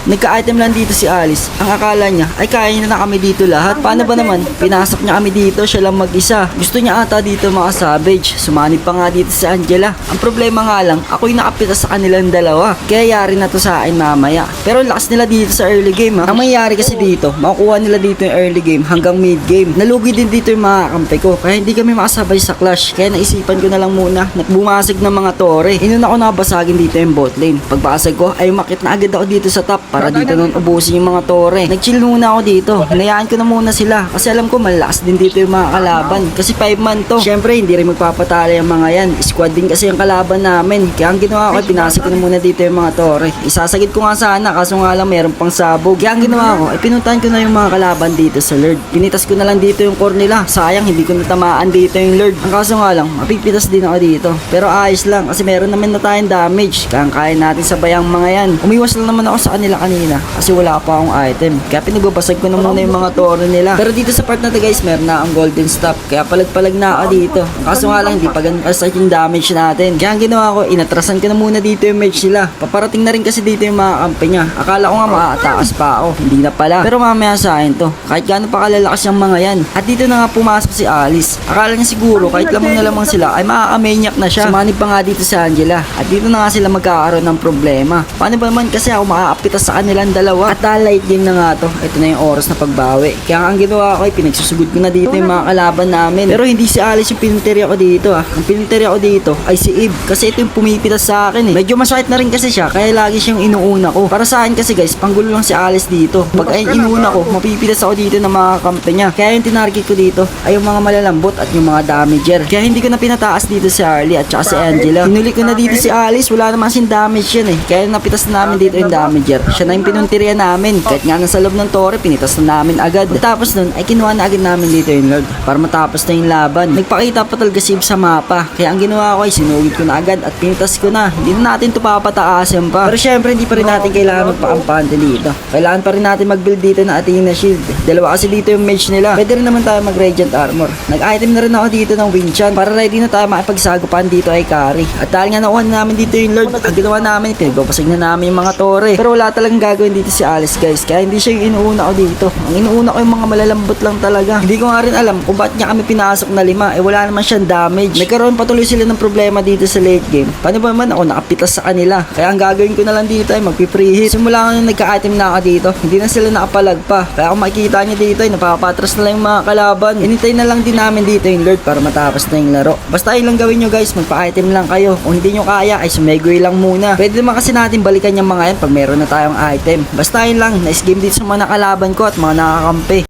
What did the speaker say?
Nagka-item lang dito si Alice. Ang akala niya ay kaya niya na kami dito lahat. Paano ba naman? Pinasok niya kami dito, siya lang mag-isa. Gusto niya ata dito mga savage. Sumanib pa nga dito si Angela. Ang problema nga lang, ako'y nakapitas sa kanilang dalawa. Kaya yari na to sa akin mamaya. Pero lakas nila dito sa early game ha. Ang mangyayari kasi dito, makukuha nila dito yung early game hanggang mid game. Nalugi din dito yung mga kampe ko. Kaya hindi kami makasabay sa clash. Kaya naisipan ko na lang muna na bumasag ng mga tore. Inuna ko nabasagin dito yung bot lane. Pagbasag ko ay umakit na agad ako dito sa top para dito nun ubusin yung mga tore. Nag-chill muna ako dito. Hinayaan ko na muna sila kasi alam ko malakas din dito yung mga kalaban. Kasi 5 man to. Syempre hindi rin magpapatalo yung mga yan. Squad din kasi yung kalaban namin. Kaya ang ginawa ko ay pinasag ko na muna dito yung mga tore. Isasagid ko nga sana kaso nga lang meron pang sabog. Kaya ang ginawa ko ay pinuntahan ko na yung mga kalaban dito sa Lord. Pinitas ko na lang dito yung core nila. Sayang hindi ko natamaan dito yung Lord. Ang kaso nga lang mapipitas din ako dito. Pero ayos lang kasi meron naman na tayong damage. Kaya natin sabay ang mga yan. Umiwas lang naman ako sa kanila kanina kasi wala pa akong item. Kaya pinagbabasag ko na muna yung mga tore nila. Pero dito sa part na to guys, meron na ang golden stop. Kaya palag-palag na ako dito. Ang kaso nga lang, hindi pa ganun kasakit yung damage natin. Kaya ang ginawa ko, inatrasan ko na muna dito yung mage nila. Paparating na rin kasi dito yung mga kampe niya. Akala ko nga makakatakas pa ako. Hindi na pala. Pero mamaya sa akin to. Kahit gaano pa kalalakas yung mga yan. At dito na nga pumasok si Alice. Akala niya siguro, kahit lamang na lamang sila, ay makaka-maniac na siya. Sumanib pa nga dito si Angela. At dito na nga sila magkakaroon ng problema. Paano ba naman kasi ako makakapitas sa kanilang dalawa? At light game na nga to. Ito na yung oras na pagbawi. Kaya ang ginawa ko ay pinagsusugod ko na dito yung mga kalaban namin. Pero hindi si Alice yung pininterya ko dito ah. Ang pininterya ko dito ay si Eve. Kasi ito yung pumipitas sa akin eh. Medyo masakit na rin kasi siya. Kaya lagi siyang inuuna ko. Para sa akin kasi guys, panggulo lang si Alice dito. Pag ay inuuna ko, mapipitas ako dito ng mga kampe niya. Kaya yung tinarget ko dito ay yung mga malalambot at yung mga damager. Kaya hindi ko na pinataas dito si Harley at saka si Angela. Hinuli ko na dito si Alice. Wala naman siyang damage yan eh. Kaya napitas na namin dito yung damager. Siya na yung pinuntirya namin. Kahit nga nasa loob ng tore, pinitas na namin agad. Tapos nun, ay kinuha na agad namin dito yung Lord para matapos na yung laban. Nagpakita pa talaga si Eve sa mapa. Kaya ang ginawa ko ay sinugid ko na agad at pinitas ko na. Hindi na natin ito papataasin pa. Pero syempre, hindi pa rin natin kailangan magpakampante dito. Kailangan pa rin natin mag-build dito na Athena Shield. Dalawa kasi dito yung mage nila. Pwede rin naman tayo mag-Radiant Armor. Nag-item na rin ako dito ng Winchan para ready na tayo makipagsagupan dito ay carry. At dahil nga nakuha na namin dito yung Lord, ang ginawa namin, pinagbabasag na namin yung mga tore. Pero wala talagang gagawin dito si Alice guys. Kaya hindi siya yung inuuna ko dito. Ang inuuna ko yung mga malalambot lang talaga. Hindi ko nga rin alam kung ba't niya kami pinasok na 5. Wala naman siyang damage. Nagkaroon patuloy sila ng problema dito sa late game. Paano ba naman ako nakapitas sa kanila? Kaya ang gagawin ko na lang dito ay magpi-preheat. Simula nga nung nagka-item na ako dito, hindi na sila nakapalag pa. Kaya kung makikita niyo dito ay napapatras na lang yung mga kalaban. Inintay na lang din namin dito yung Lord para matapos na yung laro. Basta yun lang gawin nyo guys, magpa-item lang kayo. Kung hindi nyo kaya ay sumegway lang muna. Pwede naman kasi natin balikan yung mga yan pag meron na tayong item. Basta yun lang, nice game dito sa mga nakalaban ko at mga nakakampi.